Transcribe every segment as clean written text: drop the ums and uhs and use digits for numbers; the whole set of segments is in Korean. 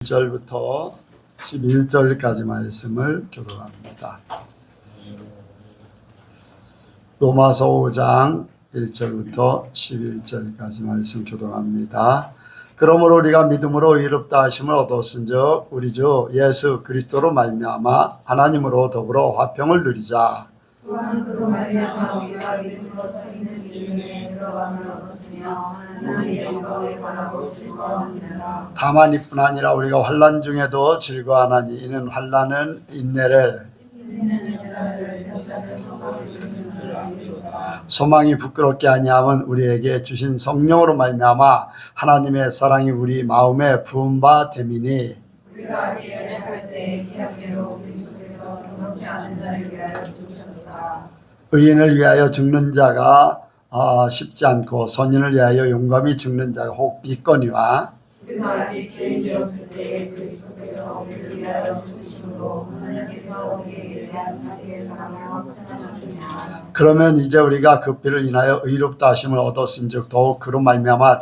1절부터 11절까지 말씀을 교독합니다. 로마서 5장 1절부터 11절까지 말씀 교독합니다. 그러므로 우리가 믿음으로 의롭다 하심을 얻었은즉 우리 주 예수 그리스도로 말미암아 하나님으로 더불어 화평을 누리자. 또한 그로 말미암아 우리가 믿음으로 서 있는 기준에 들어감을 얻었으며 하나님의 영광을 바라고 즐거워하느니라. 다만 이뿐 아니라 우리가 환난 중에도 즐거워하나니 이는 환난은 인내를, 소망이 부끄럽게 아니함은 우리에게 주신 성령으로 말미암아 하나님의 사랑이 우리 마음에 부은 바 됨이니, 우리가 아직 연약할 때 기약대로 그리스도께서 경건치 않은 자를 위하여 죽으셨다. 의인을 위하여 죽는 자가 쉽지 않고 선인을 위하여 용감히 죽는 자가 혹 있거니와, 우리가 아직 죄인 되었을 때 그리스도께서 우리를 위하여 죽으심으로 하나님께서 우리에게 대한 자기의 사랑을 확증하셨느냐. 그러면 이제 우리가 그 피를 인하여 의롭다 하심을 얻었은즉 더욱 그로 말미암아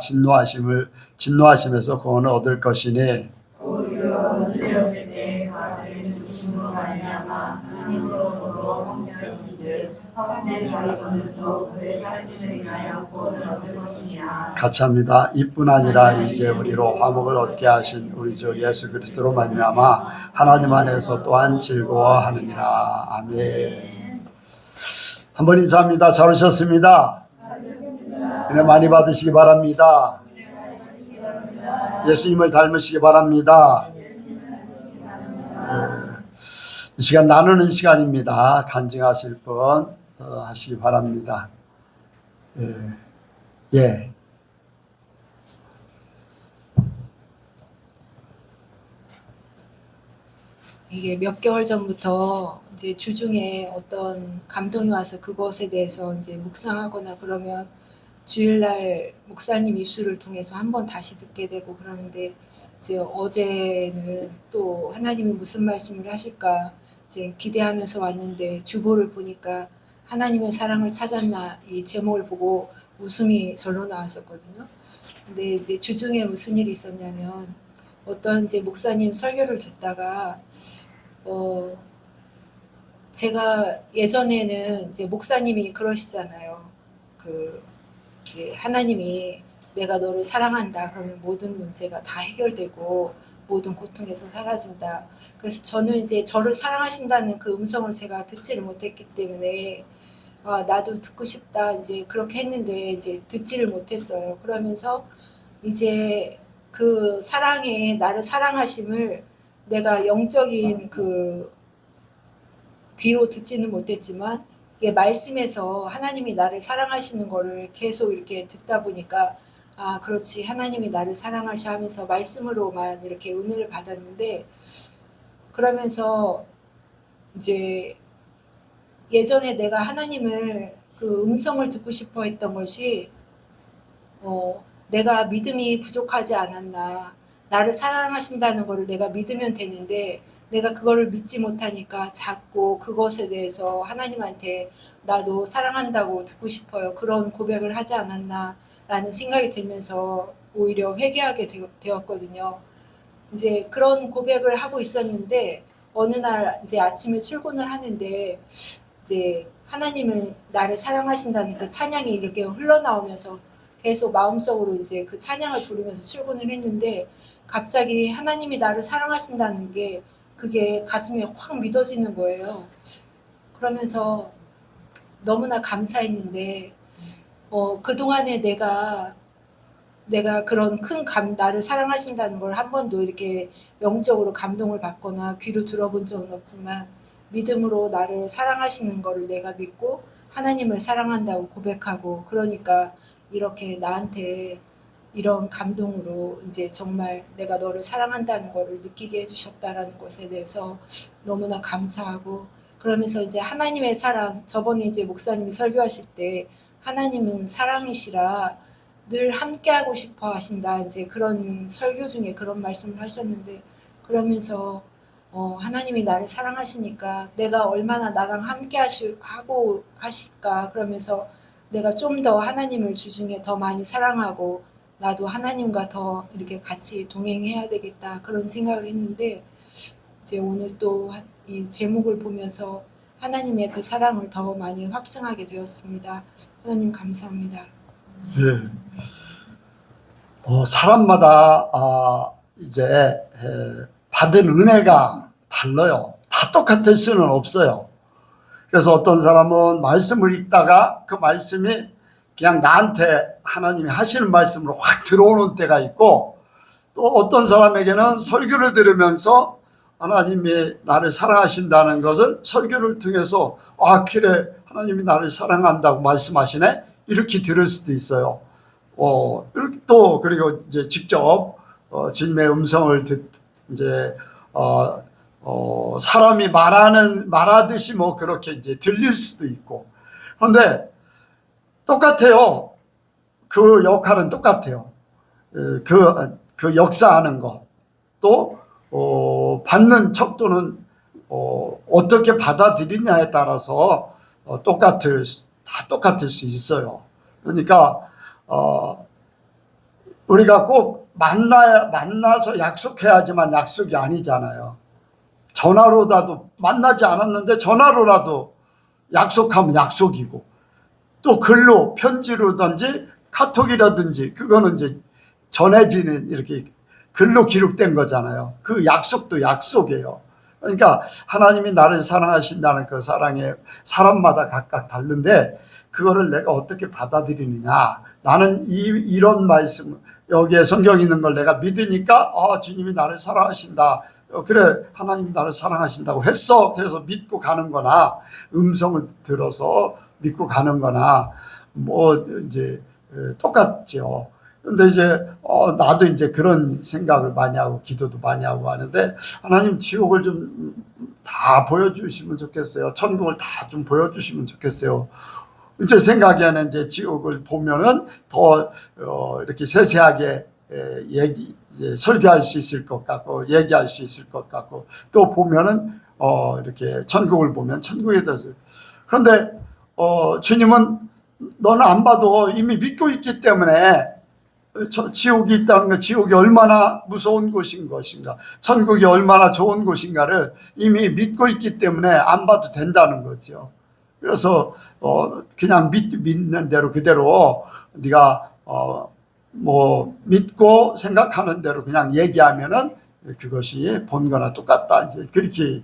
진노하심에서 구원을 얻을 것이니, 우리가 원수되었을 때 그 아들의 죽으심으로 말미암아 하나님으로 더불어 화평하였은즉 화평된 자로서부터 그의 살심을 인하여 구원을 얻을 것이니라. 같이 합니다. 이뿐 아니라 이제 우리로 화목을 얻게 하신 우리 주 예수 그리스도로 말미암아 하나님 안에서 또한 즐거워하느니라. 아멘. 한번 인사합니다. 잘 오셨습니다. 은혜 많이 받으시기 바랍니다. 예수님을 닮으시기 바랍니다. 이 시간 나누는 시간입니다. 간증하실 분 하시기 바랍니다. 예. 이게 몇 개월 전부터 이제 주중에 어떤 감동이 와서 그것에 대해서 이제 묵상하거나 그러면 주일날 목사님 입술을 통해서 한번 다시 듣게 되고 그러는데, 이제 어제는 또 하나님이 무슨 말씀을 하실까 이제 기대하면서 왔는데 주보를 보니까 하나님의 사랑을 찾았나 이 제목을 보고 웃음이 절로 나왔었거든요. 근데 이제 주중에 무슨 일이 있었냐면 어떤 이제 목사님 설교를 듣다가 제가 예전에는 이제 목사님이 그러시잖아요. 이제 하나님이 내가 너를 사랑한다 그러면 모든 문제가 다 해결되고 모든 고통에서 사라진다. 그래서 저는 이제 저를 사랑하신다는 그 음성을 제가 듣지를 못했기 때문에 나도 듣고 싶다 이제 그렇게 했는데 이제 듣지를 못했어요. 그러면서 이제 그 사랑에 나를 사랑하심을 내가 영적인 그 귀로 듣지는 못했지만 이게 말씀에서 하나님이 나를 사랑하시는 거를 계속 이렇게 듣다 보니까 그렇지 하나님이 나를 사랑하시 하면서 말씀으로만 이렇게 은혜를 받았는데, 그러면서 이제 예전에 내가 하나님을 그 음성을 듣고 싶어 했던 것이 내가 믿음이 부족하지 않았나, 나를 사랑하신다는 거를 내가 믿으면 되는데 내가 그거를 믿지 못하니까 자꾸 그것에 대해서 하나님한테 나도 사랑한다고 듣고 싶어요 그런 고백을 하지 않았나 라는 생각이 들면서 오히려 회개하게 되었거든요. 이제 그런 고백을 하고 있었는데 어느 날 이제 아침에 출근을 하는데 이제 하나님을 나를 사랑하신다는 그 찬양이 이렇게 흘러나오면서 계속 마음속으로 이제 그 찬양을 부르면서 출근을 했는데 갑자기 하나님이 나를 사랑하신다는 게 그게 가슴에 확 믿어지는 거예요. 그러면서 너무나 감사했는데 그동안에 내가 그런 나를 사랑하신다는 걸 한 번도 이렇게 영적으로 감동을 받거나 귀로 들어본 적은 없지만 믿음으로 나를 사랑하시는 거를 내가 믿고 하나님을 사랑한다고 고백하고 그러니까 이렇게 나한테 이런 감동으로 이제 정말 내가 너를 사랑한다는 거를 느끼게 해주셨다라는 것에 대해서 너무나 감사하고, 그러면서 이제 하나님의 사랑, 저번에 이제 목사님이 설교하실 때 하나님은 사랑이시라 늘 함께하고 싶어 하신다 이제 그런 설교 중에 그런 말씀을 하셨는데, 그러면서 하나님이 나를 사랑하시니까 내가 얼마나 나랑 함께 하실까 그러면서 내가 좀 더 하나님을 주중에 더 많이 사랑하고 나도 하나님과 더 이렇게 같이 동행해야 되겠다 그런 생각을 했는데 이제 오늘 또 이 제목을 보면서 하나님의 그 사랑을 더 많이 확증하게 되었습니다. 하나님 감사합니다. 예. 사람마다 이제 받은 은혜가 달라요. 다 똑같을 수는 없어요. 그래서 어떤 사람은 말씀을 읽다가 그 말씀이 그냥 나한테 하나님이 하시는 말씀으로 확 들어오는 때가 있고, 또 어떤 사람에게는 설교를 들으면서 하나님이 나를 사랑하신다는 것을 설교를 통해서 그래 하나님이 나를 사랑한다고 말씀하시네 이렇게 들을 수도 있어요. 이렇게 또 그리고 이제 직접 주님의 음성을 이제 사람이 말하듯이 뭐 그렇게 이제 들릴 수도 있고. 그런데 똑같아요. 그 역할은 똑같아요. 그 역사하는 것, 또 받는 척도는 어떻게 받아들이냐에 따라서 다 똑같을 수 있어요. 그러니까 우리가 꼭 만나서 약속해야지만 약속이 아니잖아요. 전화로라도 만나지 않았는데 전화로라도 약속하면 약속이고, 또 글로 편지로든지 카톡이라든지 그거는 이제 전해지는 이렇게 글로 기록된 거잖아요. 그 약속도 약속이에요. 그러니까 하나님이 나를 사랑하신다는 그 사랑에 사람마다 각각 다른데 그거를 내가 어떻게 받아들이느냐. 나는 이런 말씀, 여기에 성경에 있는 걸 내가 믿으니까 주님이 나를 사랑하신다. 그래 하나님이 나를 사랑하신다고 했어. 그래서 믿고 가는 거나, 음성을 들어서 믿고 가는 거나 뭐 이제 똑같죠. 근데 이제 나도 이제 그런 생각을 많이 하고 기도도 많이 하고 하는데, 하나님 지옥을 좀 다 보여주시면 좋겠어요. 천국을 다 좀 보여주시면 좋겠어요. 제 생각에는 이제 지옥을 보면은 더 이렇게 세세하게 설교할 수 있을 것 같고, 얘기할 수 있을 것 같고, 또 보면은 이렇게 천국을 보면 천국에 대해서. 그런데 주님은 너는 안 봐도 이미 믿고 있기 때문에 지옥이 있다는 것, 지옥이 얼마나 무서운 곳인 것인가, 천국이 얼마나 좋은 곳인가를 이미 믿고 있기 때문에 안 봐도 된다는 거죠. 그래서 그냥 믿는 대로 그대로 네가 뭐 믿고 생각하는 대로 그냥 얘기하면은 그것이 본거나 똑같다, 이제 그렇게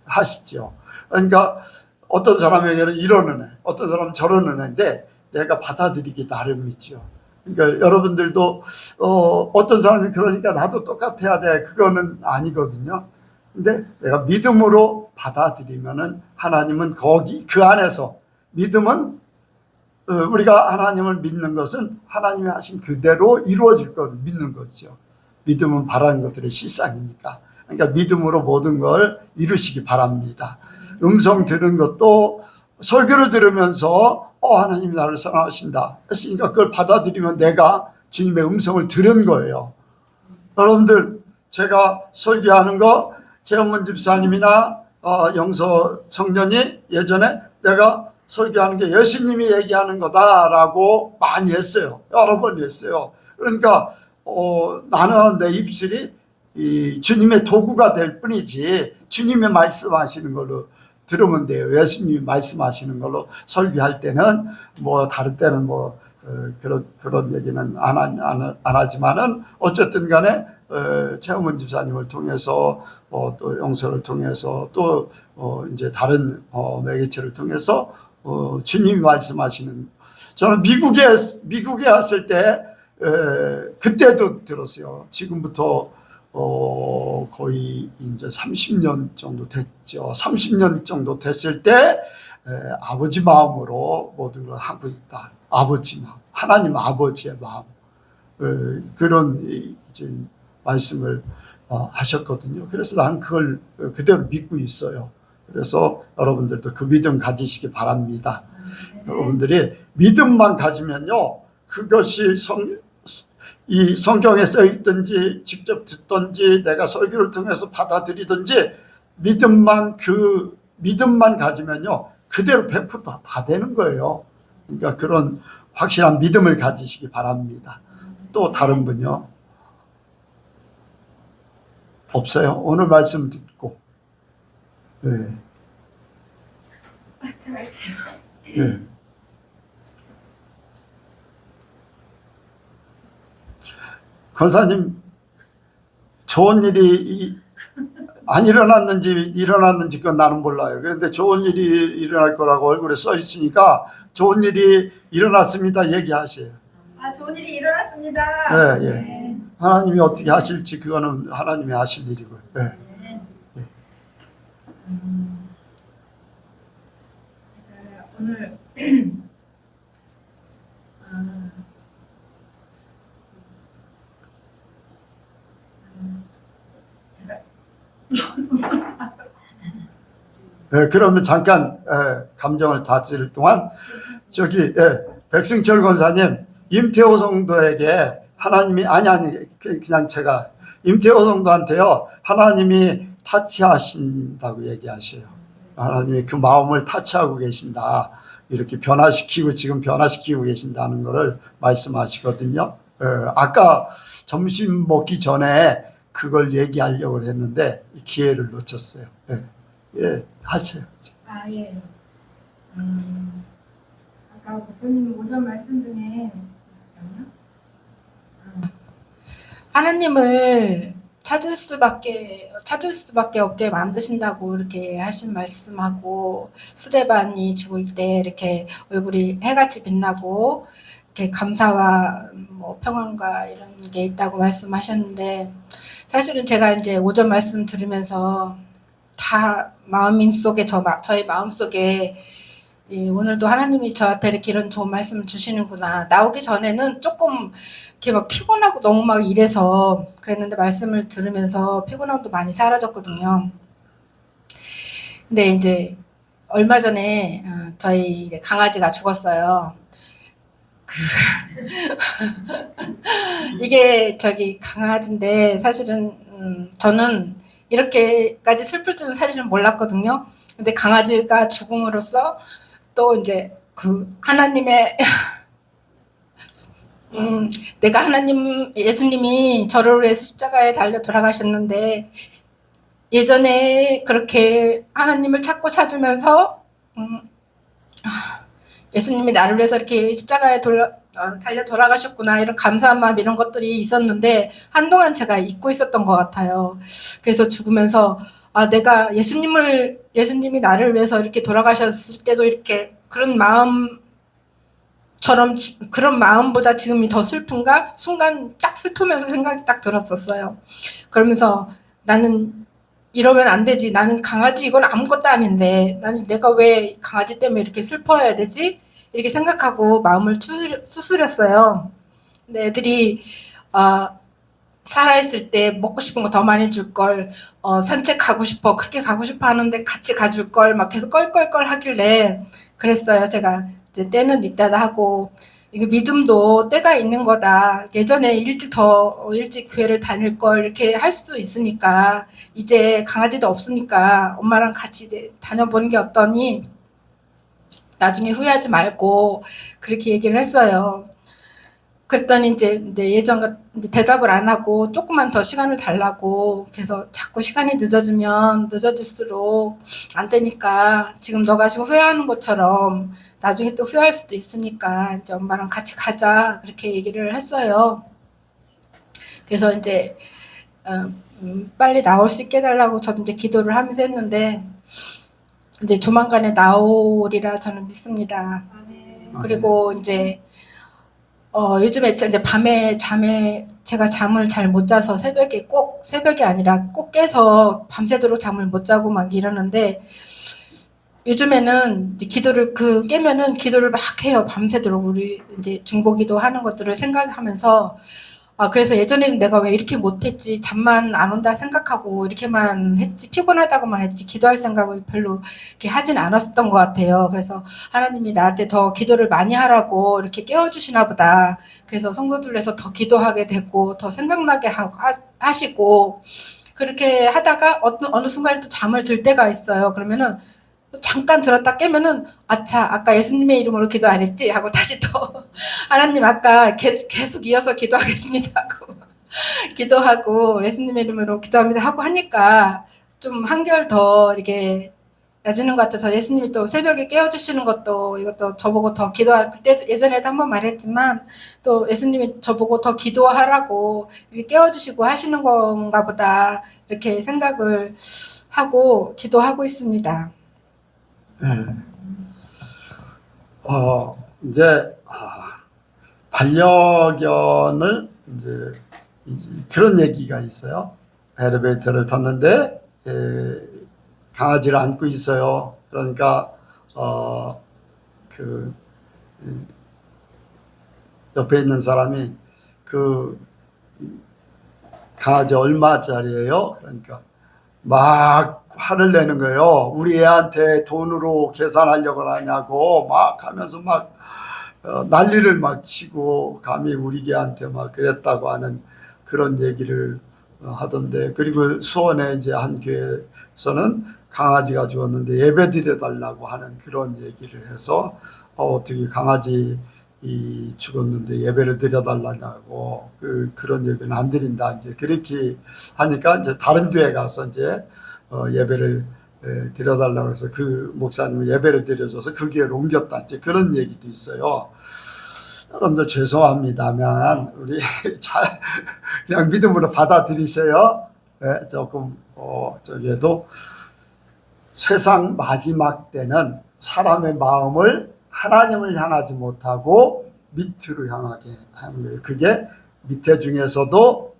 하시죠. 그러니까 어떤 사람에게는 이런 은혜, 어떤 사람은 저런 은혜인데 내가 받아들이기 나름이죠. 그러니까 여러분들도 어떤 사람이 그러니까 나도 똑같아야 돼, 그거는 아니거든요. 근데 내가 믿음으로 받아들이면은 하나님은 거기 그 안에서, 믿음은 우리가 하나님을 믿는 것은 하나님이 하신 그대로 이루어질 걸 믿는 거죠. 믿음은 바라는 것들의 실상이니까. 그러니까 믿음으로 모든 걸 이루시기 바랍니다. 음성 들은 것도 설교를 들으면서 하나님이 나를 사랑하신다 했으니까 그걸 받아들이면 내가 주님의 음성을 들은 거예요. 여러분들, 제가 설교하는 거 최현문 집사님이나 영서 청년이 예전에 내가 설교하는 게 예수님이 얘기하는 거다라고 많이 했어요. 여러 번 했어요. 그러니까 나는 내 입술이 이 주님의 도구가 될 뿐이지 주님이 말씀하시는 걸로 들으면 돼요. 예수님이 말씀하시는 걸로 설교할 때는 뭐 다른 때는 뭐 그런 얘기는 안 하지만은 어쨌든 간에 최은문 집사님을 통해서 또 영서를 통해서 또 이제 다른 매개체를 통해서 주님이 말씀하시는, 저는 미국에 왔을 때 그때도 들었어요. 지금부터 거의 이제 30년 정도 됐죠. 30년 정도 됐을 때 아버지 마음으로 모든 걸 하고 있다. 아버지 마음, 하나님 아버지의 마음, 그런 이제 말씀을 하셨거든요. 그래서 나는 그걸 그대로 믿고 있어요. 그래서 여러분들도 그 믿음 가지시기 바랍니다. 여러분들이 믿음만 가지면요, 그것이 이 성경에 써 있든지 직접 듣든지 내가 설교를 통해서 받아들이든지 믿음만 가지면요 그대로 100% 다 되는 거예요. 그러니까 그런 확실한 믿음을 가지시기 바랍니다. 또 다른 분요? 없어요? 오늘 말씀 듣고. 예. 예. 권사님, 좋은 일이 안 일어났는지 일어났는지 그건 나는 몰라요. 그런데 좋은 일이 일어날 거라고 얼굴에 써 있으니까 좋은 일이 일어났습니다. 얘기하세요. 좋은 일이 일어났습니다. 예, 예. 하나님이 어떻게 하실지 그거는 하나님이 하실 일이고요. 예. 제가 오늘 예, 그러면 잠깐 감정을 다스릴 동안 저기 백승철 권사님, 임태호 성도에게 하나님이 아니 그냥 제가 임태호 성도한테요 하나님이 타치하신다고 얘기하세요. 하나님이 그 마음을 타치하고 계신다, 이렇게 변화시키고 지금 변화시키고 계신다는 것을 말씀하시거든요. 아까 점심 먹기 전에 그걸 얘기하려고 했는데 기회를 놓쳤어요. 예, 하세요. 예. 아까 목사님 오전 말씀 중에 하나님을 찾을 수밖에 없게 만드신다고 이렇게 하신 말씀하고, 스데반이 죽을 때 이렇게 얼굴이 해같이 빛나고 이렇게 감사와 뭐 평안과 이런 게 있다고 말씀하셨는데, 사실은 제가 이제 오전 말씀 들으면서 다 마음속에 저희 마음속에 오늘도 하나님이 저한테 이렇게 이런 좋은 말씀을 주시는구나. 나오기 전에는 조금 이렇게 막 피곤하고 너무 막 이래서 그랬는데, 말씀을 들으면서 피곤함도 많이 사라졌거든요. 근데 이제 얼마 전에 저희 강아지가 죽었어요. 이게 저기 강아지인데 사실은 저는 이렇게까지 슬플 줄은 사실은 몰랐거든요. 근데 강아지가 죽음으로써 또 이제 그 하나님의 내가 예수님이 저를 위해서 십자가에 달려 돌아가셨는데, 예전에 그렇게 하나님을 찾으면서 예수님이 나를 위해서 이렇게 십자가에 달려 돌아가셨구나, 이런 감사한 마음, 이런 것들이 있었는데 한동안 제가 잊고 있었던 것 같아요. 그래서 죽으면서 내가 예수님이 나를 위해서 이렇게 돌아가셨을 때도 이렇게 그런 마음보다 지금이 더 슬픈가? 순간 딱 슬프면서 생각이 딱 들었었어요. 그러면서 나는 이러면 안 되지. 나는 강아지 이건 아무것도 아닌데 내가 왜 강아지 때문에 이렇게 슬퍼해야 되지? 이렇게 생각하고 마음을 추스렸어요. 근데 애들이 살아있을 때 먹고 싶은 거 더 많이 줄 걸, 산책 가고 싶어, 그렇게 가고 싶어 하는데 같이 가줄 걸 막 계속 껄껄껄 하길래 그랬어요. 제가 이제 때는 있다다 하고, 이거 믿음도 때가 있는 거다. 예전에 더 일찍 교회를 다닐 걸 이렇게 할 수도 있으니까, 이제 강아지도 없으니까 엄마랑 같이 이제 다녀보는 게 어떠니? 나중에 후회하지 말고 그렇게 얘기를 했어요. 그랬더니 이제 예전과 대답을 안 하고 조금만 더 시간을 달라고, 그래서 자꾸 시간이 늦어질수록 안 되니까 지금 너가 지금 후회하는 것처럼 나중에 또 후회할 수도 있으니까 이제 엄마랑 같이 가자, 그렇게 얘기를 했어요. 그래서 이제 빨리 나올 수 있게 해달라고 저도 이제 기도를 하면서 했는데, 이제 조만간에 나오리라 저는 믿습니다. 그리고 이제 요즘에 이제 밤에 제가 잠을 잘 못 자서 새벽이 아니라 꼭 깨서 밤새도록 잠을 못 자고 막 이러는데, 요즘에는 깨면은 기도를 막 해요. 밤새도록 우리 이제 중보기도 하는 것들을 생각하면서, 그래서 예전에는 내가 왜 이렇게 못했지, 잠만 안 온다 생각하고 이렇게만 했지, 피곤하다고만 했지, 기도할 생각을 별로 이렇게 하진 않았었던 것 같아요. 그래서 하나님이 나한테 더 기도를 많이 하라고 이렇게 깨워주시나 보다. 그래서 성도들에서 더 기도하게 되고 더 생각나게 하시고, 그렇게 하다가 어느 순간에 또 잠을 들 때가 있어요. 그러면은 잠깐 들었다 깨면은 아차 아까 예수님의 이름으로 기도 안 했지 하고 다시 또 하나님 아까 계속 이어서 기도하겠습니다 하고 기도하고 예수님의 이름으로 기도합니다 하고 하니까 좀 한결 더 이렇게 야주는 것 같아서 예수님이 또 새벽에 깨워주시는 것도 이것도 저보고 더 기도할 그때 예전에도 한번 말했지만 또 예수님이 저보고 더 기도하라고 이렇게 깨워주시고 하시는 건가 보다 이렇게 생각을 하고 기도하고 있습니다. 네. 이제 반려견을 이제 그런 얘기가 있어요. 엘리베이터를 탔는데 강아지를 안고 있어요. 그러니까 그 옆에 있는 사람이 그 강아지 얼마짜리예요? 그러니까 막 화를 내는 거예요. 우리 애한테 돈으로 계산하려고 하냐고 막 하면서 막 난리를 막 치고 감히 우리 개한테 막 그랬다고 하는 그런 얘기를 하던데, 그리고 수원에 이제 한 교회에서는 강아지가 죽었는데 예배 드려달라고 하는 그런 얘기를 해서 어떻게 강아지 죽었는데 예배를 드려달라고 그런 얘기는 안 드린다 이제 그렇게 하니까 이제 다른 교회 가서 이제 예배를 드려달라고 해서 그 목사님이 예배를 드려줘서 그 교회로 옮겼다 이제 그런 얘기도 있어요. 여러분들 죄송합니다만 우리 잘 그냥 믿음으로 받아들이세요. 네, 조금 저기에도 세상 마지막 때는 사람의 마음을 하나님을 향하지 못하고 밑으로 향하게 하는 거예요. 그게 밑에 중에서도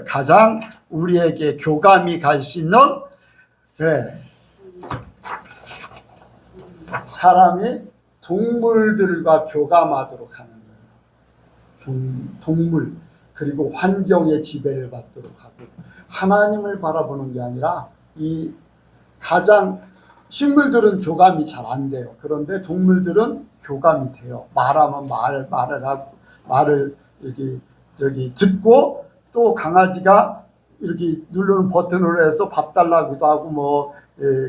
가장 우리에게 교감이 갈 수 있는 사람이 동물들과 교감하도록 하는 거예요. 동물 그리고 환경의 지배를 받도록 하고 하나님을 바라보는 게 아니라 이 가장 식물들은 교감이 잘 안 돼요. 그런데 동물들은 교감이 돼요. 말하면 말을 하고 말을 저기 듣고 또 강아지가 이렇게 누르는 버튼으로 해서 밥 달라고도 하고 뭐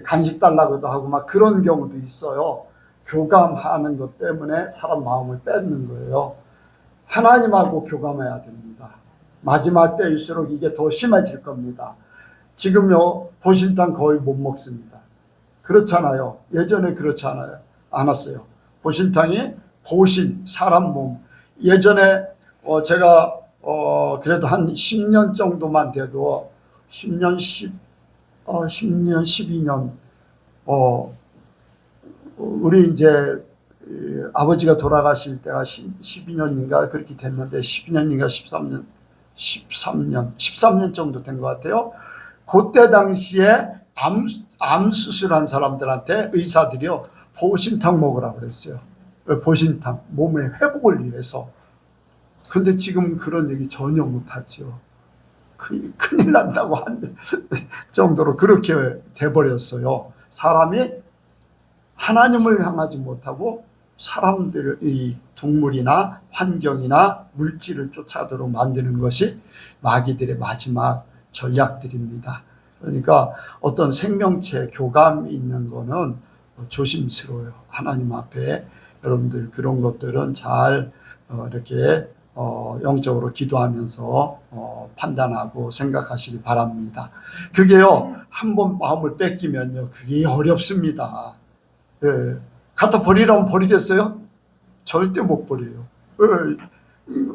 간식 달라고도 하고 막 그런 경우도 있어요. 교감하는 것 때문에 사람 마음을 뺏는 거예요. 하나님하고 교감해야 됩니다. 마지막 때일수록 이게 더 심해질 겁니다. 지금요 보신탕 거의 못 먹습니다. 그렇잖아요. 예전에 그렇지 않았어요. 보신탕이 사람 몸. 예전에 제가 그래도 한 10년 정도만 돼도 10년 12년 우리 이제 아버지가 돌아가실 때가 12년인가 그렇게 됐는데 12년인가 13년 정도 된 것 같아요. 그때 당시에 암 수술한 사람들한테 의사들이요 보신탕 먹으라고 그랬어요. 보신탕 몸의 회복을 위해서. 근데 지금 그런 얘기 전혀 못하죠. 큰일 난다고 한 정도로 그렇게 돼버렸어요. 사람이 하나님을 향하지 못하고 사람들의 동물이나 환경이나 물질을 쫓아도록 만드는 것이 마귀들의 마지막 전략들입니다. 그러니까 어떤 생명체 교감이 있는 거는 조심스러워요. 하나님 앞에 여러분들 그런 것들은 잘 이렇게 영적으로 기도하면서 판단하고 생각하시기 바랍니다. 그게요 한번 마음을 뺏기면요 그게 어렵습니다. 갖다 버리라면 버리겠어요? 절대 못 버려요.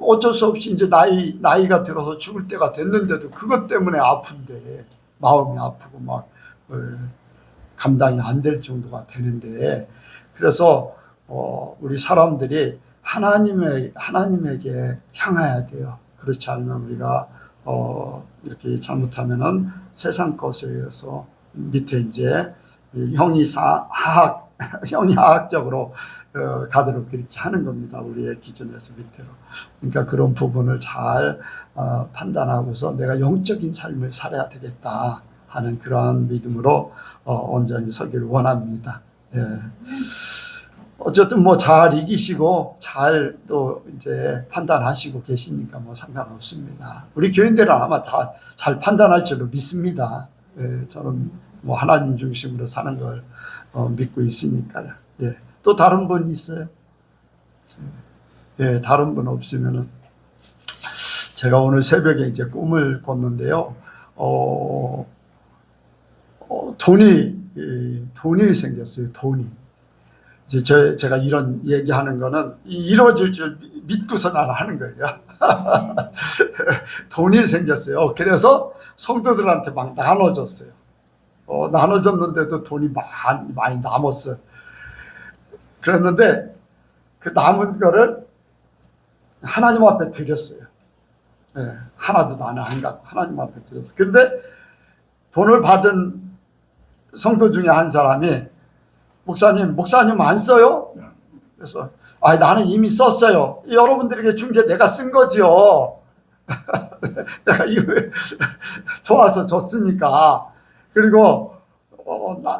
어쩔 수 없이 이제 나이가 들어서 죽을 때가 됐는데도 그것 때문에 아픈데 마음이 아프고 막 감당이 안 될 정도가 되는데, 그래서 우리 사람들이 하나님에게 향해야 돼요. 그렇지 않으면 우리가 이렇게 잘못하면은 세상 것에 의해서 밑에 이제 형이 하학적으로 가도록 그렇게 하는 겁니다. 우리의 기준에서 밑으로. 그러니까 그런 부분을 잘 판단하고서 내가 영적인 삶을 살아야 되겠다 하는 그러한 믿음으로 온전히 서기를 원합니다. 예. 어쨌든 뭐 잘 이기시고 잘 또 이제 판단하시고 계시니까 뭐 상관없습니다. 우리 교인들은 아마 잘 판단할 줄로 믿습니다. 예, 저는 뭐 하나님 중심으로 사는 걸 믿고 있으니까요. 예. 또 다른 분 있어요? 예, 다른 분 없으면은 제가 오늘 새벽에 이제 꿈을 꿨는데요. 돈이 생겼어요. 돈이. 이제 제가 이런 얘기하는 거는 이루어질 줄 믿고서 나는 하는 거예요. 돈이 생겼어요. 그래서 성도들한테 막 나눠줬어요. 나눠줬는데도 돈이 많이 남았어요. 그랬는데 그 남은 거를 하나님 앞에 드렸어요. 네, 하나도 나는 안 갖고 하나님 앞에 드렸어요. 근데 돈을 받은 성도 중에 한 사람이 목사님 안 써요? 그래서 나는 이미 썼어요. 여러분들에게 준 게 내가 쓴 거지요. 내가 이거 좋아서 줬으니까. 그리고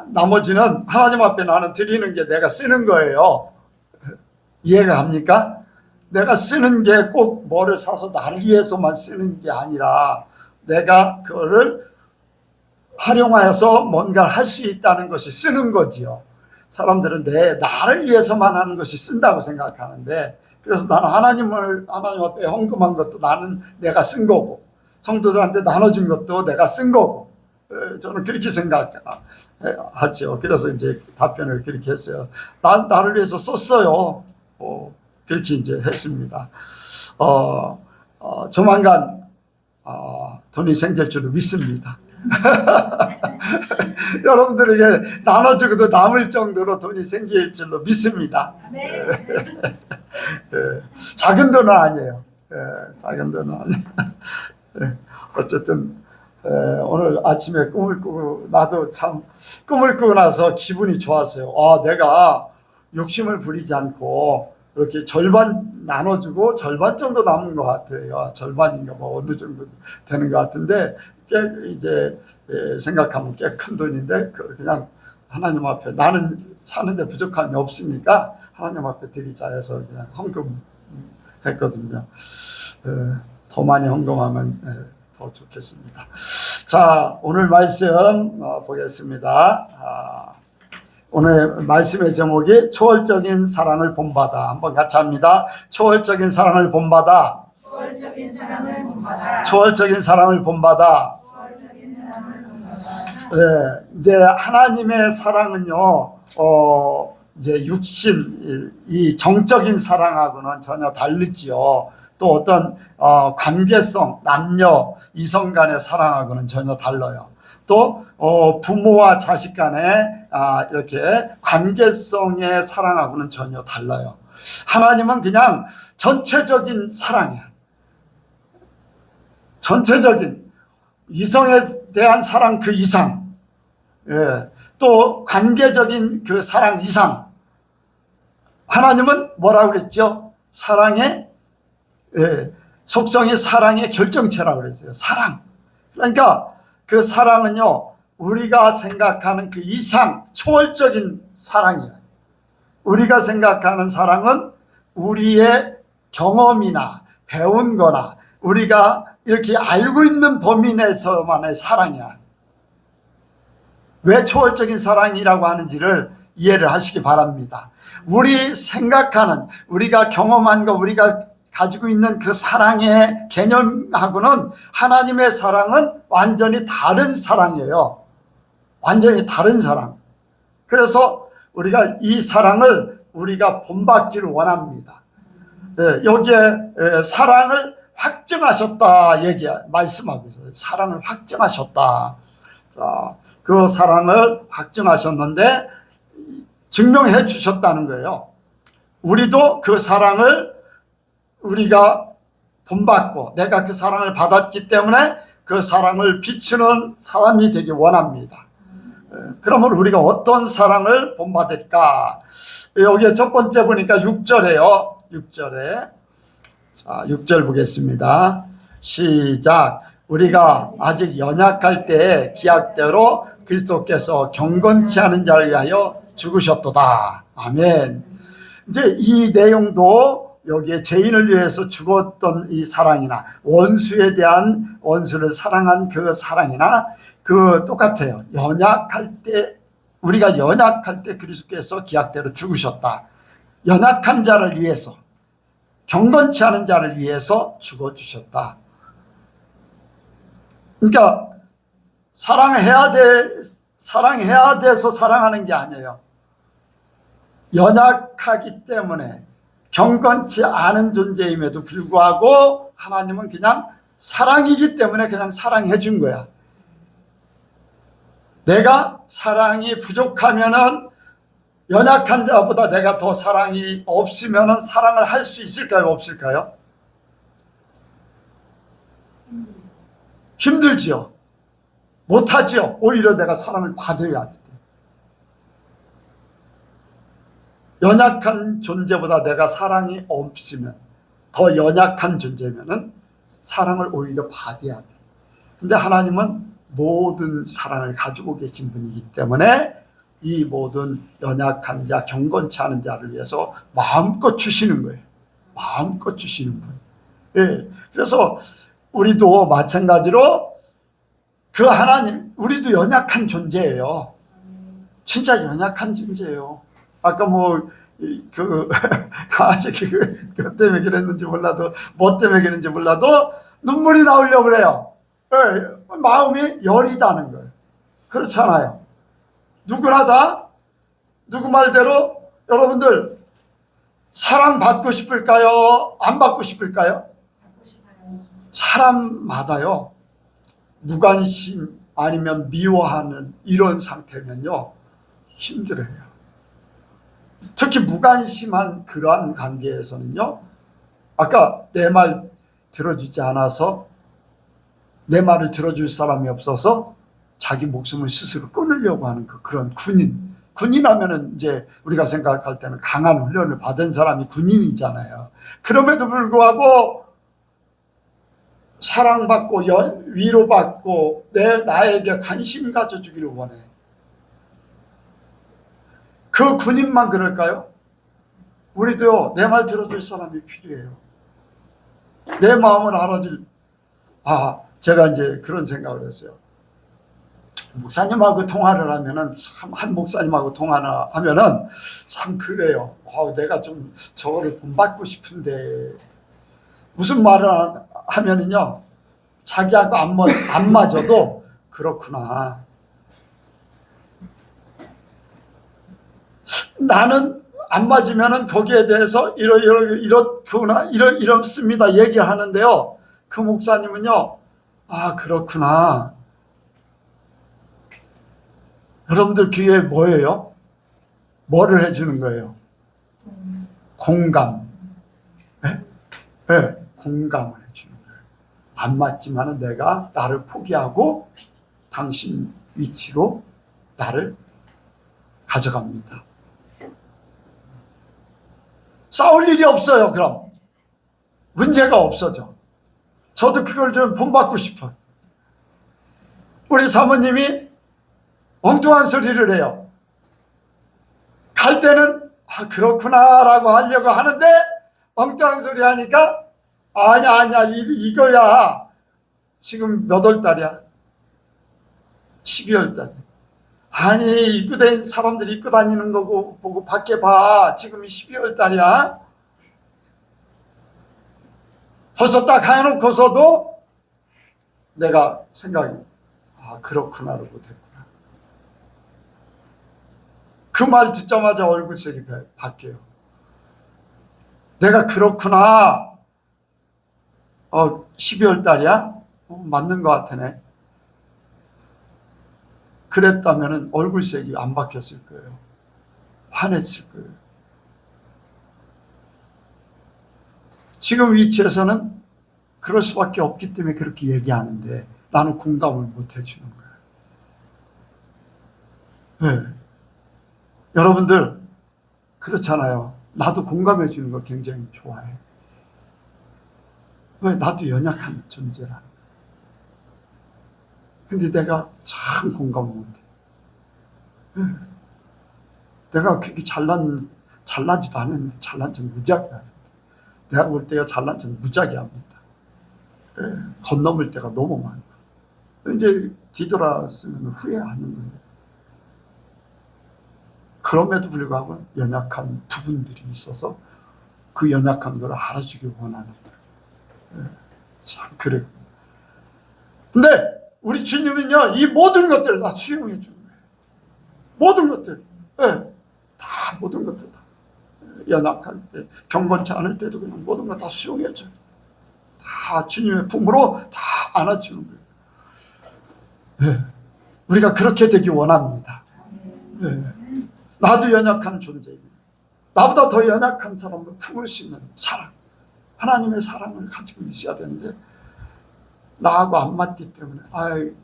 나머지는 하나님 앞에 나는 드리는 게 내가 쓰는 거예요. 이해가 갑니까? 내가 쓰는 게 꼭 뭐를 사서 나를 위해서만 쓰는 게 아니라 내가 그거를 활용하여서 뭔가 할 수 있다는 것이 쓰는 거지요. 사람들은 나를 위해서만 하는 것이 쓴다고 생각하는데, 그래서 나는 하나님 앞에 헌금한 것도 나는 내가 쓴 거고, 성도들한테 나눠준 것도 내가 쓴 거고, 저는 그렇게 생각하죠. 그래서 이제 답변을 그렇게 했어요. 나를 위해서 썼어요. 그렇게 이제 했습니다. 조만간 돈이 생길 줄 믿습니다. 여러분들에게 나눠주고도 남을 정도로 돈이 생길 줄로 믿습니다. 네. 작은 돈은 아니에요. 작은 돈은 아니에요. 어쨌든 오늘 아침에 꿈을 꾸고 나도 참 꿈을 꾸고 나서 기분이 좋았어요. 내가 욕심을 부리지 않고 이렇게 절반 나눠주고 절반 정도 남은 것 같아요. 절반인가 뭐 어느 정도 되는 것 같은데 꽤 이제 생각하면 꽤 큰 돈인데 그냥 하나님 앞에 나는 사는데 부족함이 없으니까 하나님 앞에 드리자 해서 그냥 헌금했거든요. 더 많이 헌금하면 더 좋겠습니다. 자, 오늘 말씀 보겠습니다. 오늘 말씀의 제목이 초월적인 사랑을 본받아. 한번 같이 합니다. 초월적인 사랑을 본받아. 초월적인 사랑을 본받아. 초월적인 사랑을 본받아. 이제 하나님의 사랑은요, 이제 육신, 이 정적인 사랑하고는 전혀 다르지요. 또 어떤 관계성, 남녀, 이성 간의 사랑하고는 전혀 달라요. 또 부모와 자식 간의 이렇게 관계성의 사랑하고는 전혀 달라요. 하나님은 그냥 전체적인 사랑이야. 전체적인 이성에 대한 사랑 그 이상, 또 관계적인 그 사랑 이상. 하나님은 뭐라고 그랬죠? 사랑의 속성이 사랑의 결정체라고 그랬어요. 사랑. 그러니까 그 사랑은요, 우리가 생각하는 그 이상 초월적인 사랑이에요. 우리가 생각하는 사랑은 우리의 경험이나 배운 거나 우리가 이렇게 알고 있는 범위 내에서만의 사랑이야. 왜 초월적인 사랑이라고 하는지를 이해를 하시기 바랍니다. 우리 생각하는, 우리가 경험한 거, 우리가 가지고 있는 그 사랑의 개념하고는 하나님의 사랑은 완전히 다른 사랑이에요. 완전히 다른 사랑. 그래서 우리가 이 사랑을 우리가 본받기를 원합니다. 여기에 사랑을 확증하셨다 말씀하고 있어요. 사랑을 확증하셨다. 자, 그 사랑을 확증하셨는데 증명해 주셨다는 거예요. 우리도 그 사랑을 우리가 본받고 내가 그 사랑을 받았기 때문에 그 사랑을 비추는 사람이 되기 원합니다. 그러면 우리가 어떤 사랑을 본받을까? 여기에 첫 번째 보니까 6절에요. 6절에. 자, 6절 보겠습니다. 시작. 우리가 아직 연약할 때 기약대로 그리스도께서 경건치 않은 자를 위하여 죽으셨도다. 아멘. 이제 이 내용도 여기에 죄인을 위해서 죽었던 이 사랑이나 원수에 대한 원수를 사랑한 그 사랑이나 똑같아요. 연약할 때, 우리가 연약할 때 그리스도께서 기약대로 죽으셨다. 연약한 자를 위해서, 경건치 않은 자를 위해서 죽어주셨다. 그러니까 사랑해야 돼서 사랑하는 게 아니에요. 연약하기 때문에, 경건치 않은 존재임에도 불구하고 하나님은 그냥 사랑이기 때문에 그냥 사랑해 준 거야. 내가 사랑이 부족하면은, 연약한 자보다 내가 더 사랑이 없으면은 사랑을 할 수 있을까요? 없을까요? 힘들지요. 못하지요. 오히려 내가 사랑을 받아야지. 연약한 존재보다 내가 사랑이 없으면, 더 연약한 존재면은 사랑을 오히려 받아야 돼. 근데 하나님은 모든 사랑을 가지고 계신 분이기 때문에 이 모든 연약한 자, 경건치 않은 자를 위해서 마음껏 주시는 거예요. 마음껏 주시는 분. 예. 그래서 우리도 마찬가지로 그 하나님, 우리도 연약한 존재예요. 진짜 연약한 존재예요. 아까 아직 그 때문에 그랬는지 몰라도, 뭐 때문에 그랬는지 몰라도 눈물이 나오려고 그래요. 예. 마음이 여리다는 거예요. 그렇잖아요. 누구나 다 누구 말대로 여러분들 사랑받고 싶을까요? 안 받고 싶을까요? 사람마다요, 무관심 아니면 미워하는 이런 상태면요 힘들어요. 특히 무관심한 그러한 관계에서는요, 아까 내 말 들어주지 않아서, 내 말을 들어줄 사람이 없어서 자기 목숨을 스스로 끊으려고 하는 그런 군인하면은 이제 우리가 생각할 때는 강한 훈련을 받은 사람이 군인이잖아요. 그럼에도 불구하고 사랑받고 위로받고 나에게 관심 가져주기를 원해. 그 군인만 그럴까요? 우리도요, 내 말 들어줄 사람이 필요해요. 내 마음을 알아줄. 제가 이제 그런 생각을 했어요. 목사님하고 통화를 하면은, 한 목사님하고 통화를 하면은 참 그래요. 내가 좀 저거를 본받고 싶은데, 무슨 말을 하면은요, 자기하고 안 맞아도 그렇구나. 나는 안 맞으면은 거기에 대해서 이렇구나, 이렇습니다 얘기를 하는데요, 그 목사님은요, 그렇구나. 여러분들 귀에 뭐예요? 뭐를 해주는 거예요? 공감. 네? 네, 공감을 해주는 거예요. 안 맞지만은 내가 나를 포기하고 당신 위치로 나를 가져갑니다. 싸울 일이 없어요. 그럼 문제가 없어져. 저도 그걸 좀 본받고 싶어요. 우리 사모님이 엉뚱한 소리를 해요. 갈 때는 그렇구나 라고 하려고 하는데, 엉뚱한 소리 하니까 아니야 이거야. 지금 몇 월 달이야? 12월 달. 아니, 입고 사람들이 입고 다니는 거고 보고 밖에 봐. 지금이 12월 달이야. 벌써 딱 해놓고서도 내가 생각이, 그렇구나라고 됐구나. 그 말 듣자마자 얼굴색이 바뀌어요. 내가 그렇구나. 12월 달이야? 맞는 것 같으네. 그랬다면 얼굴색이 안 바뀌었을 거예요. 화냈을 거예요. 지금 위치에서는 그럴 수밖에 없기 때문에 그렇게 얘기하는데 나는 공감을 못 해주는 거예요. 네. 여러분들 그렇잖아요. 나도 공감해 주는 걸 굉장히 좋아해. 왜? 나도 연약한 존재라. 근데 내가 참 공감을 못해. 내가 그렇게 잘나지도 않았는데 잘난 척 무지하게 하던데. 내가 볼 때요, 잘난 척 무지하게 합니다. 건넘을 때가 너무 많고. 이제 뒤돌아서면 후회하는 거예요. 그럼에도 불구하고 연약한 부분들이 있어서 그 연약한 걸 알아주기 원하는 거예요. 참 그래. 근데 우리 주님은요, 이 모든 것들을 다 수용해 주는 거예요. 모든 것들, 다 모든 것들 다 연약할 때, 경건치 않을 때도 그냥 모든 것 다 수용해 줘요. 다 주님의 품으로 다 안아주는 거예요. 우리가 그렇게 되기 원합니다. 나도 연약한 존재입니다. 나보다 더 연약한 사람을 품을 수 있는 사랑, 하나님의 사랑을 가지고 있어야 되는데 나하고 안 맞기 때문에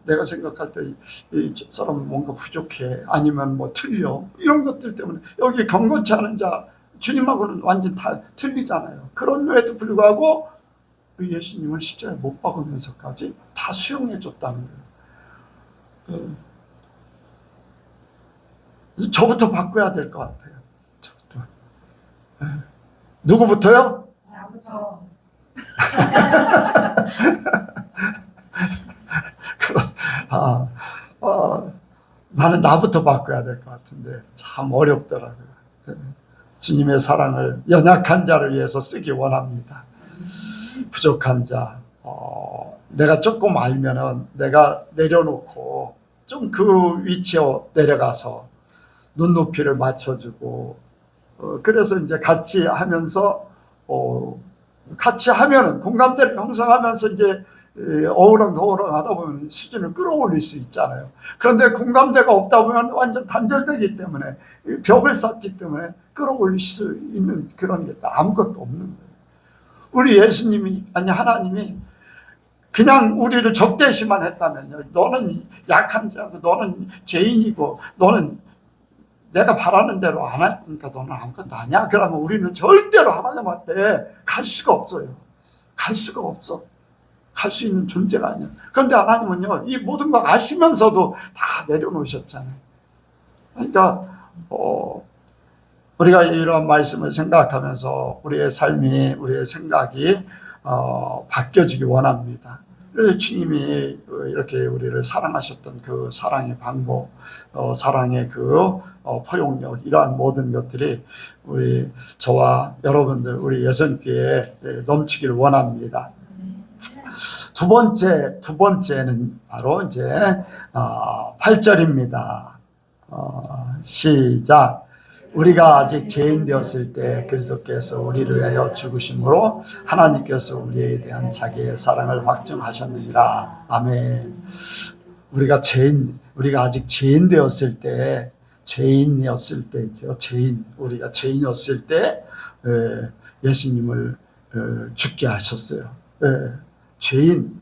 내가 생각할 때 이 사람은 뭔가 부족해, 아니면 뭐 틀려, 이런 것들 때문에 여기 경건치 않은 자 주님하고는 완전 다 틀리잖아요. 그런데도 불구하고 예수님을 십자가에 못 박으면서까지 다 수용해 줬다는 거예요. 저부터 바꿔야 될 것 같아요. 저부터. 누구부터요? 나부터. 나는 나부터 바꿔야 될 것 같은데 참 어렵더라고요. 주님의 사랑을 연약한 자를 위해서 쓰기 원합니다. 부족한 자, 내가 조금 알면은 내가 내려놓고 좀 그 위치에 내려가서 눈높이를 맞춰주고, 그래서 이제 같이 하면서, 같이 하면은 공감대를 형성하면서 이제 어우렁 하다 보면 수준을 끌어올릴 수 있잖아요. 그런데 공감대가 없다 보면 완전 단절되기 때문에, 벽을 쌓기 때문에 끌어올릴 수 있는 그런 게 아무것도 없는 거예요. 우리 예수님이, 아니 하나님이 그냥 우리를 적대시만 했다면요, 너는 약한 자고 너는 죄인이고 너는 내가 바라는 대로 안 하니까 너는 아무것도 아니야, 그러면 우리는 절대로 하나님 앞에 갈 수가 없어요. 갈 수가 없어. 갈 수 있는 존재가 아니야. 그런데 하나님은요, 이 모든 걸 아시면서도 다 내려놓으셨잖아요. 그러니까 우리가 이런 말씀을 생각하면서 우리의 삶이, 우리의 생각이 바뀌어지기 원합니다. 그래서 주님이 이렇게 우리를 사랑하셨던 그 사랑의 방법, 사랑의 그 포용력, 이러한 모든 것들이 저와 여러분들, 우리 여성교회에 넘치기를 원합니다. 두 번째는 바로 이제 8절입니다. 시작. 우리가 아직 죄인 되었을 때 그리스도께서 우리를 위하여 죽으심으로 하나님께서 우리에 대한 자기의 사랑을 확증하셨느니라. 아멘. 우리가 아직 죄인 되었을 때, 죄인이었을 때죠. 우리가 죄인이었을 때 예수님을 죽게 하셨어요. 죄인,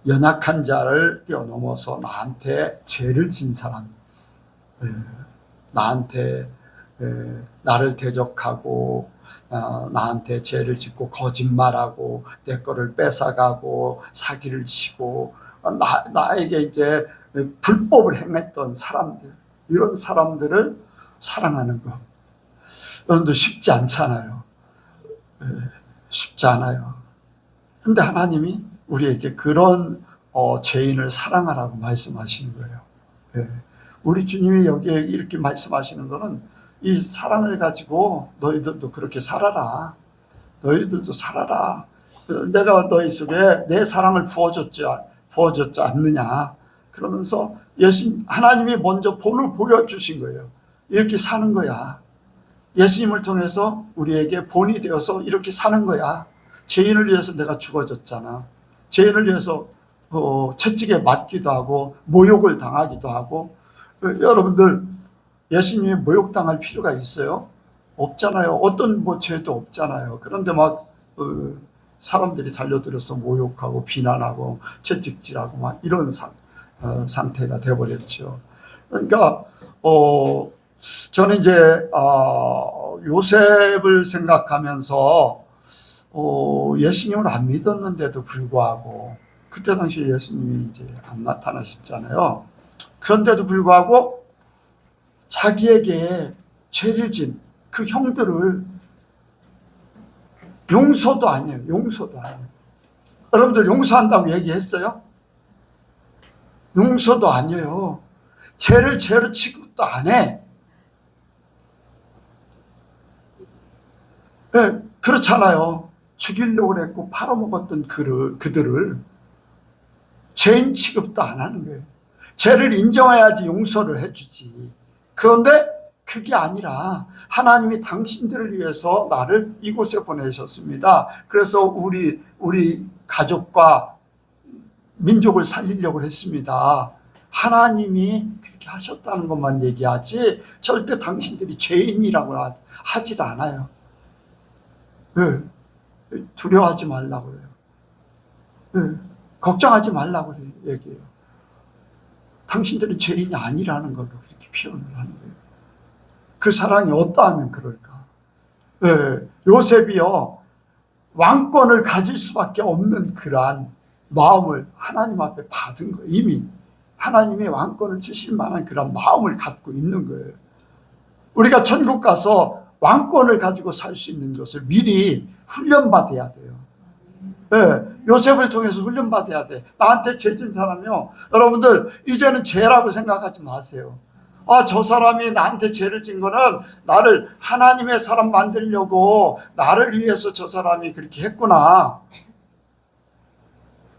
연약한 자를 뛰어넘어서 나한테 죄를 진 사람, 나한테 나를 대적하고 나한테 죄를 짓고 거짓말하고 내 거를 뺏어가고 사기를 치고 나에게 이제 불법을 행했던 사람들, 이런 사람들을 사랑하는 거, 여러분들 쉽지 않잖아요. 쉽지 않아요. 그런데 하나님이 우리에게 그런 죄인을 사랑하라고 말씀하시는 거예요. 우리 주님이 여기에 이렇게 말씀하시는 것은 이 사랑을 가지고 너희들도 그렇게 살아라. 너희들도 살아라. 내가 너희 속에 내 사랑을 부어줬지 않느냐. 그러면서 하나님이 먼저 본을 보여주신 거예요. 이렇게 사는 거야. 예수님을 통해서 우리에게 본이 되어서 이렇게 사는 거야. 죄인을 위해서 내가 죽어졌잖아. 죄인을 위해서 채찍에 맞기도 하고 모욕을 당하기도 하고. 여러분들, 예수님이 모욕당할 필요가 있어요? 없잖아요. 어떤 죄도 없잖아요. 그런데 막 사람들이 달려들어서 모욕하고 비난하고 채찍질하고 막 이런 상태가 되어버렸죠. 그러니까 저는 이제 요셉을 생각하면서 예수님을 안 믿었는데도 불구하고, 그때 당시에 예수님이 이제 안 나타나셨잖아요. 그런데도 불구하고 자기에게 죄를 진 그 형들을 용서도 아니에요. 여러분들 용서한다고 얘기했어요? 용서도 안 해요. 죄를 죄로 취급도 안 해. 네, 그렇잖아요. 죽이려고 했고 팔아먹었던 그들을 죄인 취급도 안 하는 거예요. 죄를 인정해야지 용서를 해주지. 그런데 그게 아니라 하나님이 당신들을 위해서 나를 이곳에 보내셨습니다. 그래서 우리 가족과 민족을 살리려고 했습니다. 하나님이 그렇게 하셨다는 것만 얘기하지 절대 당신들이 죄인이라고 하질 않아요. 네. 두려워하지 말라고 그래요. 네. 걱정하지 말라고 얘기해요. 당신들은 죄인이 아니라는 걸로 그렇게 표현을 하는 거예요. 그 사랑이 어떠하면 그럴까? 네. 요셉이요, 왕권을 가질 수밖에 없는 그러한 마음을 하나님 앞에 받은 거예요. 이미 하나님이 왕권을 주실 만한 그런 마음을 갖고 있는 거예요. 우리가 천국 가서 왕권을 가지고 살 수 있는 것을 미리 훈련받아야 돼요. 네, 요셉을 통해서 훈련받아야 돼. 나한테 죄진 사람이요, 여러분들 이제는 죄라고 생각하지 마세요. 저 사람이 나한테 죄를 진 거는 나를 하나님의 사람 만들려고 나를 위해서 저 사람이 그렇게 했구나.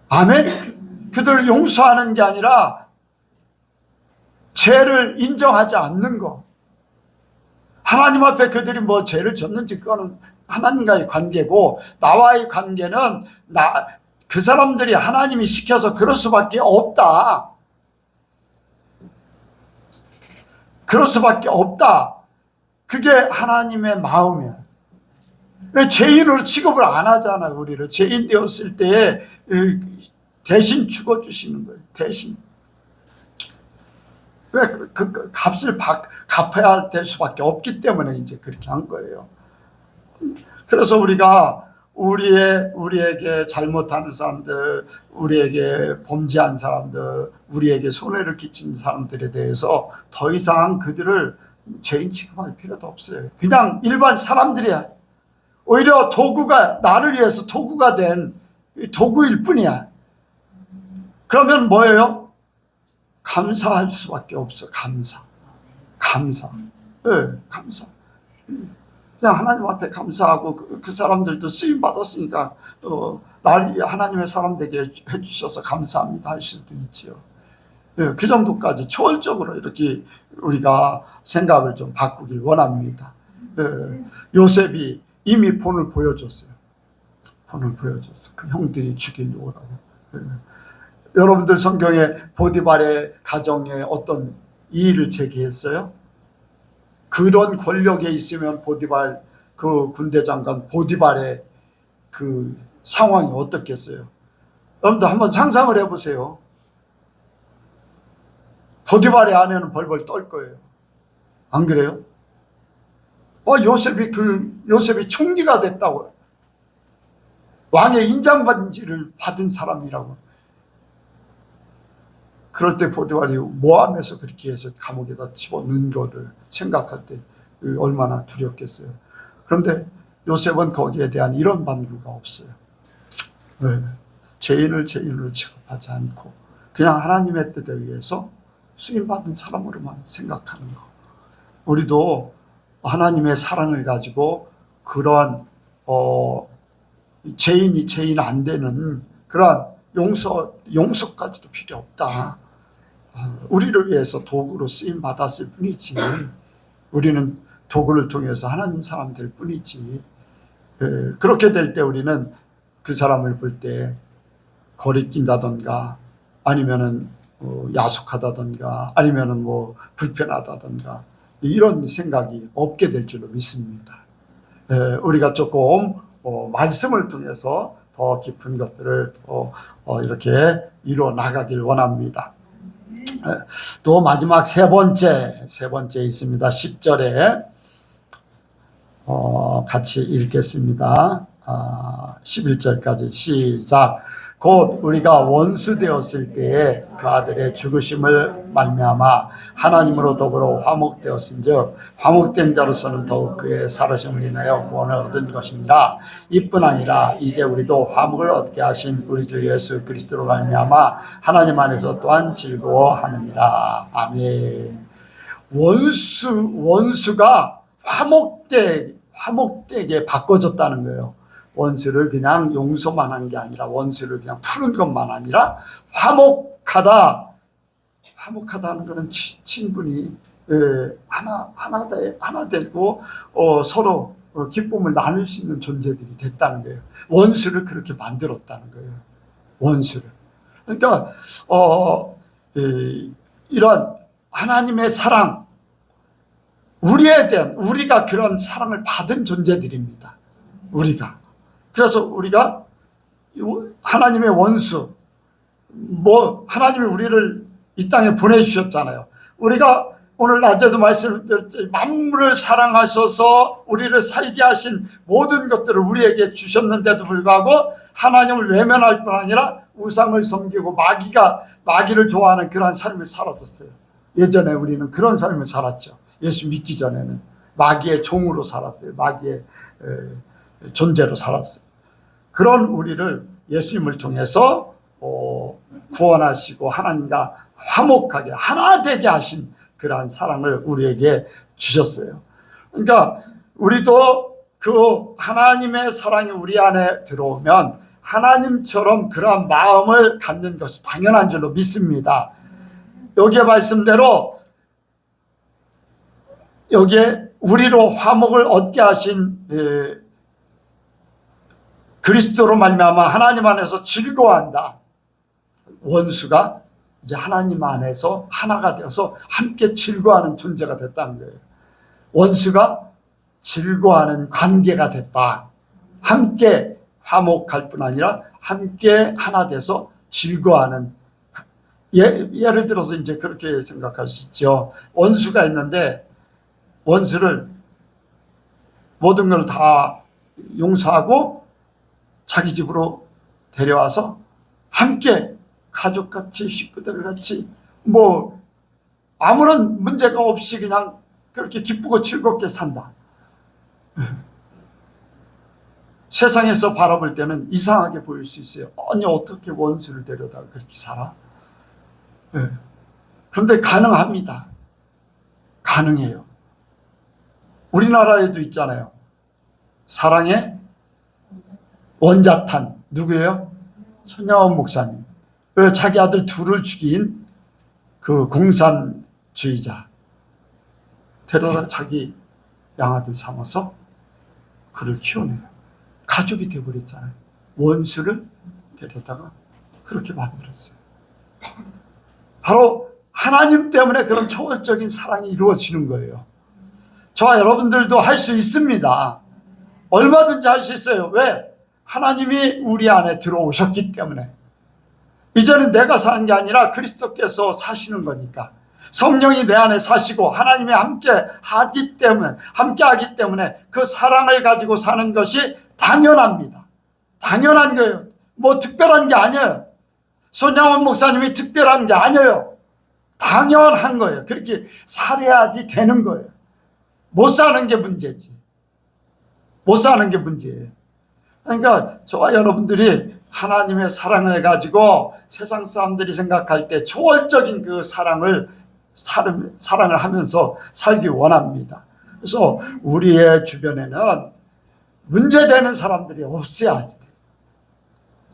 아멘? 그들을 용서하는 게 아니라 죄를 인정하지 않는 거. 하나님 앞에 그들이 뭐 죄를 졌는지 그거는 하나님과의 관계고, 나와의 관계는 그 사람들이 하나님이 시켜서 그럴 수밖에 없다. 그럴 수밖에 없다. 그게 하나님의 마음이에요. 죄인으로 취급을 안 하잖아요. 우리를 죄인 되었을 때 대신 죽어주시는 거예요. 대신. 왜 그 값을 갚아야 될 수밖에 없기 때문에 이제 그렇게 한 거예요. 그래서 우리가 우리에게 잘못하는 사람들, 우리에게 범죄한 사람들, 우리에게 손해를 끼친 사람들에 대해서 더 이상 그들을 죄인 취급할 필요도 없어요. 그냥 일반 사람들이야. 오히려 도구가, 나를 위해서 도구가 된 도구일 뿐이야. 그러면 뭐예요? 감사할 수밖에 없어. 감사. 네, 감사. 그냥 하나님 앞에 감사하고 그 사람들도 쓰임 받았으니까 날 하나님의 사람 되게 해주셔서 감사합니다 할 수도 있죠. 네, 그 정도까지 초월적으로 이렇게 우리가 생각을 좀 바꾸길 원합니다. 네, 요셉이 이미 본을 보여줬어요. 본을 보여줬어. 그 형들이 죽이려고 하고. 네. 여러분들 성경에 보디발의 가정에 어떤 이의를 제기했어요? 그런 권력에 있으면 보디발, 그 군대 장관 보디발의 그 상황이 어떻겠어요? 여러분들 한번 상상을 해보세요. 보디발의 아내는 벌벌 떨 거예요. 안 그래요? 요셉이 총리가 됐다고. 왕의 인장반지를 받은 사람이라고. 그럴 때 보디발이 모함해서 그렇게 해서 감옥에다 집어넣은 거를 생각할 때 얼마나 두렵겠어요. 그런데 요셉은 거기에 대한 이런 반구가 없어요. 왜? 죄인을 죄인으로 취급하지 않고 그냥 하나님의 뜻에 의해서 수임받은 사람으로만 생각하는 거. 우리도 하나님의 사랑을 가지고 그러한 죄인이 죄인 안 되는 그러한 용서까지도 필요 없다. 우리를 위해서 도구로 쓰임 받았을 뿐이지, 우리는 도구를 통해서 하나님 사람 될 뿐이지. 그렇게 될 때 우리는 그 사람을 볼 때 거리낀다던가 아니면은 야속하다던가 아니면은 뭐 불편하다던가 이런 생각이 없게 될 줄로 믿습니다. 우리가 조금 말씀을 통해서 더 깊은 것들을 이렇게 이루어 나가길 원합니다. 또 마지막 세 번째 있습니다. 10절에 같이 읽겠습니다. 11절까지 시작. 곧 우리가 원수 되었을 때에 그 아들의 죽으심을 말미암아 하나님으로 더불어 화목되었은즉 화목된 자로서는 더욱 그의 살으심을 인하여 구원을 얻은 것입니다. 이뿐 아니라 이제 우리도 화목을 얻게 하신 우리 주 예수 그리스도로 말미암아 하나님 안에서 또한 즐거워하느니라. 아멘. 원수가 화목되게 바꿔줬다는 거예요. 원수를 그냥 용서만 한 게 아니라, 원수를 그냥 푸는 것만 아니라 화목하다는 것은 친분이 하나 되고 서로 기쁨을 나눌 수 있는 존재들이 됐다는 거예요. 원수를 그렇게 만들었다는 거예요. 원수를. 그러니까 이런 하나님의 사랑, 우리가 그런 사랑을 받은 존재들입니다. 우리가. 그래서 우리가 하나님의 원수, 하나님이 우리를 이 땅에 보내주셨잖아요. 우리가 오늘 낮에도 말씀드렸듯이 만물을 사랑하셔서 우리를 살게 하신 모든 것들을 우리에게 주셨는데도 불구하고 하나님을 외면할 뿐 아니라 우상을 섬기고 마귀를 좋아하는 그러한 삶을 살았었어요. 예전에 우리는 그런 삶을 살았죠. 예수 믿기 전에는 마귀의 종으로 살았어요. 마귀의 존재로 살았어요. 그런 우리를 예수님을 통해서 구원하시고 하나님과 화목하게 하나 되게 하신 그러한 사랑을 우리에게 주셨어요. 그러니까 우리도 그 하나님의 사랑이 우리 안에 들어오면 하나님처럼 그러한 마음을 갖는 것이 당연한 줄로 믿습니다. 여기에 말씀대로 여기에 우리로 화목을 얻게 하신 그리스도로 말미암아 하나님 안에서 즐거워한다. 원수가 이제 하나님 안에서 하나가 되어서 함께 즐거워하는 존재가 됐다는 거예요. 원수가 즐거워하는 관계가 됐다. 함께 화목할 뿐 아니라 함께 하나 돼서 즐거워하는. 예를 들어서 이제 그렇게 생각할 수 있죠. 원수가 있는데 원수를 모든 걸 다 용서하고 자기 집으로 데려와서 함께 가족같이 식구들같이 아무런 문제가 없이 그냥 그렇게 기쁘고 즐겁게 산다. 세상에서 바라볼 때는 이상하게 보일 수 있어요. 아니 어떻게 원수를 데려다가 그렇게 살아? 그런데 가능합니다. 가능해요. 우리나라에도 있잖아요. 사랑의 원자탄. 누구예요? 손양원 목사님. 자기 아들 둘을 죽인 그 공산주의자 데려다 자기 양아들 삼아서 그를 키워내요. 가족이 되어버렸잖아요. 원수를 데려다가 그렇게 만들었어요. 바로 하나님 때문에 그런 초월적인 사랑이 이루어지는 거예요. 저와 여러분들도 할 수 있습니다. 얼마든지 할 수 있어요. 왜? 하나님이 우리 안에 들어오셨기 때문에. 이제는 내가 사는 게 아니라 그리스도께서 사시는 거니까. 성령이 내 안에 사시고 하나님이 함께 하기 때문에 그 사랑을 가지고 사는 것이 당연합니다. 당연한 거예요. 특별한 게 아니에요. 손양원 목사님이 특별한 게 아니에요. 당연한 거예요. 그렇게 살아야지 되는 거예요. 못 사는 게 문제지. 못 사는 게 문제예요. 그러니까 저와 여러분들이 하나님의 사랑을 가지고 세상 사람들이 생각할 때 초월적인 그 사랑을 하면서 살기 원합니다. 그래서 우리의 주변에는 문제되는 사람들이 없어야 돼.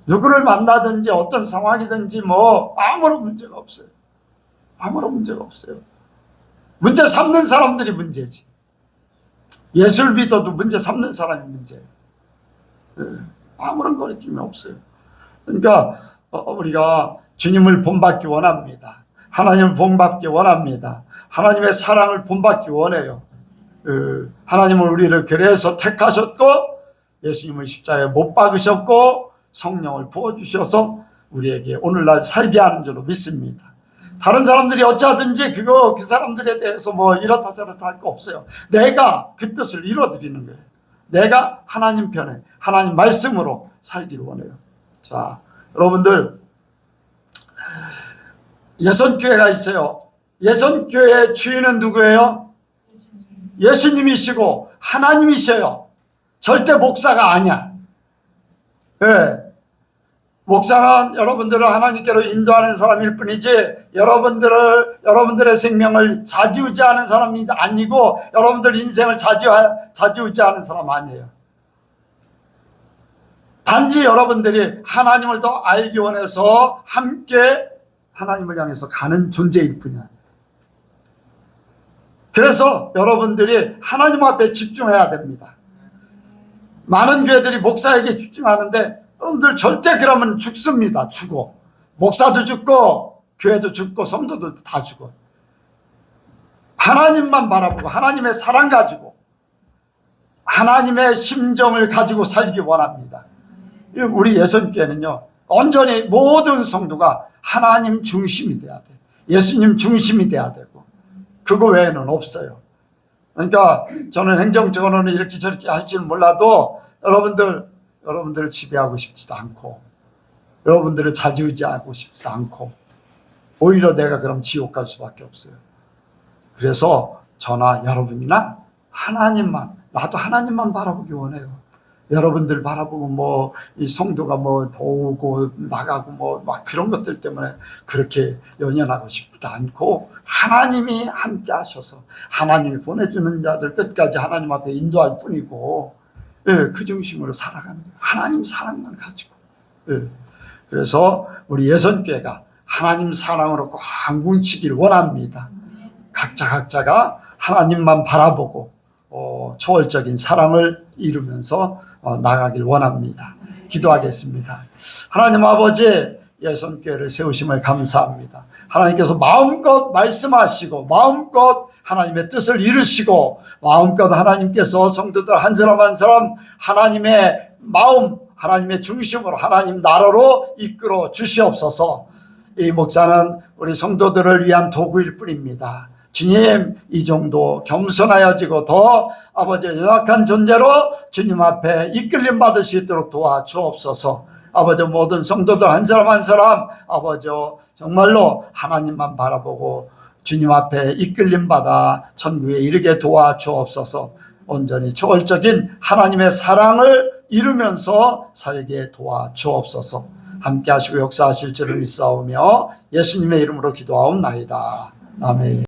누구를 만나든지 어떤 상황이든지 아무런 문제가 없어요. 아무런 문제가 없어요. 문제 삼는 사람들이 문제지. 예수를 믿어도 문제 삼는 사람이 문제예요. 아무런 거리낌이 없어요. 그러니까 우리가 주님을 본받기 원합니다. 하나님을 본받기 원합니다. 하나님의 사랑을 본받기 원해요. 하나님은 우리를 그래서 택하셨고 예수님을 십자가에 못 박으셨고 성령을 부어주셔서 우리에게 오늘날 살게 하는 줄로 믿습니다. 다른 사람들이 어찌하든지 그 사람들에 대해서 이렇다 저렇다 할 거 없어요. 내가 그 뜻을 이루어드리는 거예요. 내가 하나님 편에 하나님 말씀으로 살기를 원해요. 자, 여러분들, 예선교회가 있어요. 예선교회의 주인은 누구예요? 예수님이시고 하나님이셔요. 절대 목사가 아니야. 네. 목사는 여러분들을 하나님께로 인도하는 사람일 뿐이지 여러분들의 생명을 좌지우지하는 사람이 아니고 여러분들 인생을 좌지우지하는 사람 아니에요. 단지 여러분들이 하나님을 더 알기 원해서 함께 하나님을 향해서 가는 존재일 뿐이야. 그래서 여러분들이 하나님 앞에 집중해야 됩니다. 많은 교회들이 목사에게 집중하는데 여러분들 절대 그러면 죽습니다. 죽어. 목사도 죽고 교회도 죽고 성도도 다 죽어. 하나님만 바라보고 하나님의 사랑 가지고 하나님의 심정을 가지고 살기 원합니다. 우리 예선교회는요, 온전히 모든 성도가 하나님 중심이 돼야 돼. 예수님 중심이 돼야 되고 그거 외에는 없어요. 그러니까 저는 행정적으로는 이렇게 저렇게 할지는 몰라도 여러분들을 지배하고 싶지도 않고 여러분들을 좌지우지하고 싶지도 않고 오히려 내가 그럼 지옥 갈 수밖에 없어요. 그래서 저나 여러분이나 하나님만, 나도 하나님만 바라보기 원해요. 여러분들 바라보고 이 성도가 도우고 나가고 막 그런 것들 때문에 그렇게 연연하고 싶지 않고 하나님이 함께 하셔서 하나님이 보내주는 자들 끝까지 하나님 앞에 인도할 뿐이고, 그 중심으로 살아가는 거예요. 하나님 사랑만 가지고. 그래서 우리 예선교회가 하나님 사랑으로 꽉 뭉치길 원합니다. 각자가 하나님만 바라보고 초월적인 사랑을 이루면서 나가길 원합니다. 기도하겠습니다. 하나님 아버지, 예선교회를 세우심을 감사합니다. 하나님께서 마음껏 말씀하시고 마음껏 하나님의 뜻을 이루시고 마음껏 하나님께서 성도들 한 사람 한 사람 하나님의 마음, 하나님의 중심으로 하나님 나라로 이끌어 주시옵소서. 이 목사는 우리 성도들을 위한 도구일 뿐입니다. 주님, 이 정도 겸손하여지고 더 아버지 연약한 존재로 주님 앞에 이끌림 받을 수 있도록 도와주옵소서. 아버지, 모든 성도들 한 사람 한 사람 아버지 정말로 하나님만 바라보고 주님 앞에 이끌림 받아 천국에 이르게 도와주옵소서. 온전히 초월적인 하나님의 사랑을 이루면서 살게 도와주옵소서. 함께 하시고 역사하실 줄을 믿사오며 예수님의 이름으로 기도하옵나이다. 아멘.